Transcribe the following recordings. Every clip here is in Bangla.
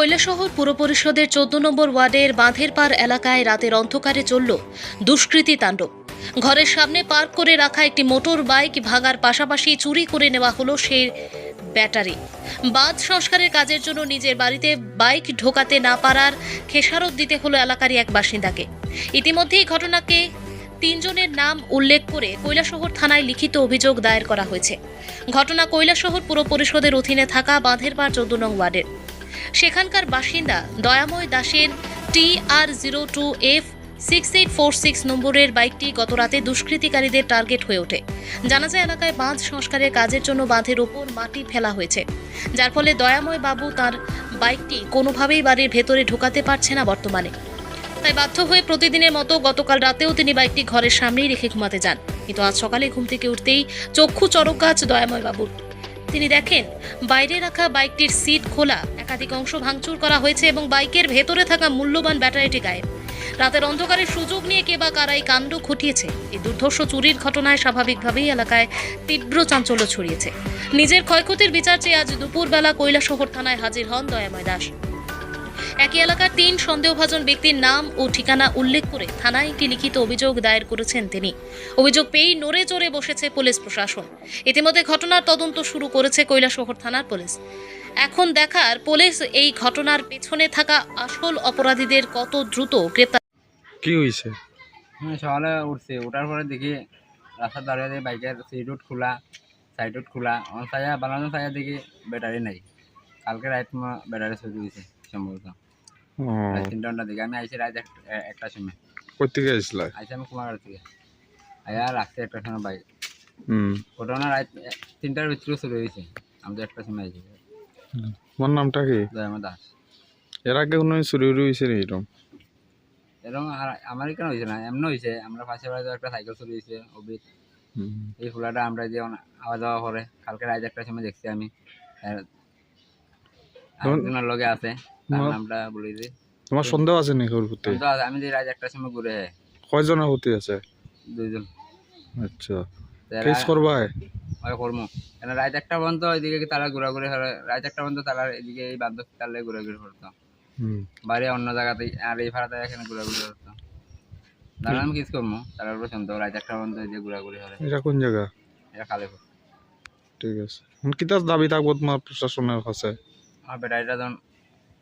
কৈলাসহর পুর পরিষদের 14 নম্বর ওয়ার্ডের বাঁধের পাড় এলাকায় রাতের অন্ধকারে চলল দুষ্কৃতী তাণ্ডব। ঘরের সামনে পার্ক করে রাখা একটি মোটর বাইক ভাঙার পাশাপাশি চুরি করে নেওয়া হলো সেই ব্যাটারি। বাঁধ সংস্কারের কাজের জন্য নিজের বাড়িতে বাইক ঢোকাতে না পারার খেসারত দিতে হলো এলাকারই এক বাসিন্দাকে। ইতিমধ্যেই ঘটনাকে 3 জনের নাম উল্লেখ করে কৈলাসহর থানায় লিখিত অভিযোগ দায়ের করা হয়েছে। ঘটনা কৈলাসহর পুর পরিষদের অধীনে থাকা বাঁধের পাড় 14 নং ওয়ার্ডের। সেখানকার বাসিন্দা দয়াময় দাসের TR02F6846 নম্বরের বাইকটি গতরাতে দুষ্কৃতিকারীদের টার্গেট হয়ে ওঠে। জানা যায় এলাকায় বাঁধ সংস্কারের কাজের জন্য বাঁধের ওপর মাটি ফেলা হয়েছে, যার ফলে দয়াময় বাবু তার বাইকটি কোনোভাবেই বাড়ির ভেতরে ঢোকাতে পারছে না বর্তমানে। তাই বাধ্য হয়ে প্রতিদিনের মতো গতকাল রাতেও তিনি বাইকটি ঘরের সামনেই রেখে ঘুমাতে যান। কিন্তু আজ সকালে ঘুম থেকে উঠতেই চক্ষু চড়ক গাছ দয়াময় বাবুর। তিনি দেখেন বাইরে রাখা বাইকটির সিট খোলা, একাধিক অংশ ভাঙচুর করা হয়েছে এবং বাইকের ভেতরে থাকা মূল্যবান ব্যাটারিটি গায়েব। রাতের অন্ধকারের সুযোগ নিয়ে কে বা কারাই কাণ্ড ঘটিয়েছে এই দুর্ধর্ষ চুরির ঘটনায় স্বাভাবিকভাবেই এলাকায় তীব্র চাঞ্চল্য ছড়িয়েছে। নিজের ক্ষয়ক্ষতির বিচার চেয়ে আজ দুপুরবেলা কৈলাসহর থানায় হাজির হন দয়াময় দাস। একই এলাকার 3 সন্দেহভাজন ব্যক্তির নাম ও ঠিকানা উল্লেখ করে থানায় একটি লিখিত অভিযোগ দায়ের করেছেন তিনি। অভিযোগ পেয়েই নড়ে চড়ে বসেছে পুলিশ প্রশাসন। ইতিমধ্যে ঘটনার তদন্ত শুরু করেছে কৈলাসহর থানার পুলিশ। এখন দেখার পুলিশ এই ঘটনার পেছনে থাকা আসল অপরাধীদের কত দ্রুত গ্রেপ্তার। কি হয়েছে? সকালে উঠছি, উঠার পরে দেখি রাস্তার দাঁড়িয়ে বাইকের সিট খোলা, সাইড খোলা, ছায়া বানানো ছায়া দেখি ব্যাটারি নাই। কালকে রাত ব্যাটারি চুরি হয়েছে সম্ভবত। রাত 3টা ঘন্টা দিকে আমি আইসি রাত 1টার সময়। কই থেকে আসলা? আইসি আমি কুমারগাঁও থেকে। আয়া রাখছি 1টার সময় বাইক। ঘটনা রাত 3টার ভিতরে চুরি হয়েছে। আমি তো 1টার সময় আইসি। তোমার নামটা কি? দয়াময় দাস। এর আগে কোনো চুরি হয়েছে এরকম? এরকম আমার কেন হয়েছে না, এমন হয়েছে। আমরা পাশে বাড়িতে একটা সাইকেল চুরি হয়েছে অবির। এই খোলাটা আমরা যে আওয়া যাওয়া করে কালকে রাত 1টার সময় দেখছি আমি। আরেকজনের লগে আছে, তার নামটা বলে দিই। তোমার সন্দেহ আছে নাকি ওর প্রতি? আমি যে রাত 1টার সময় ঘুরে। কয়জনের প্রতি আছে? 2 জন। আচ্ছা, কেস করবা? কর্ম এরা রাত 1টা পর্যন্ত এদিকে তারা ঘোরাঘুরি করে। রাত 1টা পর্যন্ত তারা এদিকে এই বান্ধব তালে ঘোরাঘুরি করতো। বাইরে অন্য জায়গাতে আর এই ভাড়াতে এখানে ঘোরাঘুরি করতো। তারা আমি কিস করবো, তারা উপর সন্দেহ। রাত 1টা পর্যন্ত এই যে ঘোরাঘুরি করে। এটা কোন জায়গা? এটা কালীপুর। ঠিক আছে, কি তার দাবি থাকবো তোমার প্রশাসনের কাছে? আমার ব্যাটারিটা যখন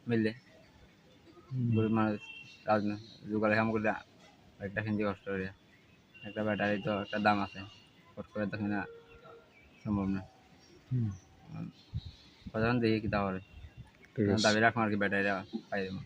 মিললে গরিব মানুষ রাজনীতি জোগাড় কাম করলে একটা কিনতে কষ্ট করে। একটা ব্যাটারি তো একটা দাম আছে, কষ্ট করে তো কিনা সম্ভব না। প্রশাসন দেখি কিতা করে, দাবি রাখবো আর কি ব্যাটারিটা পাই দেবো।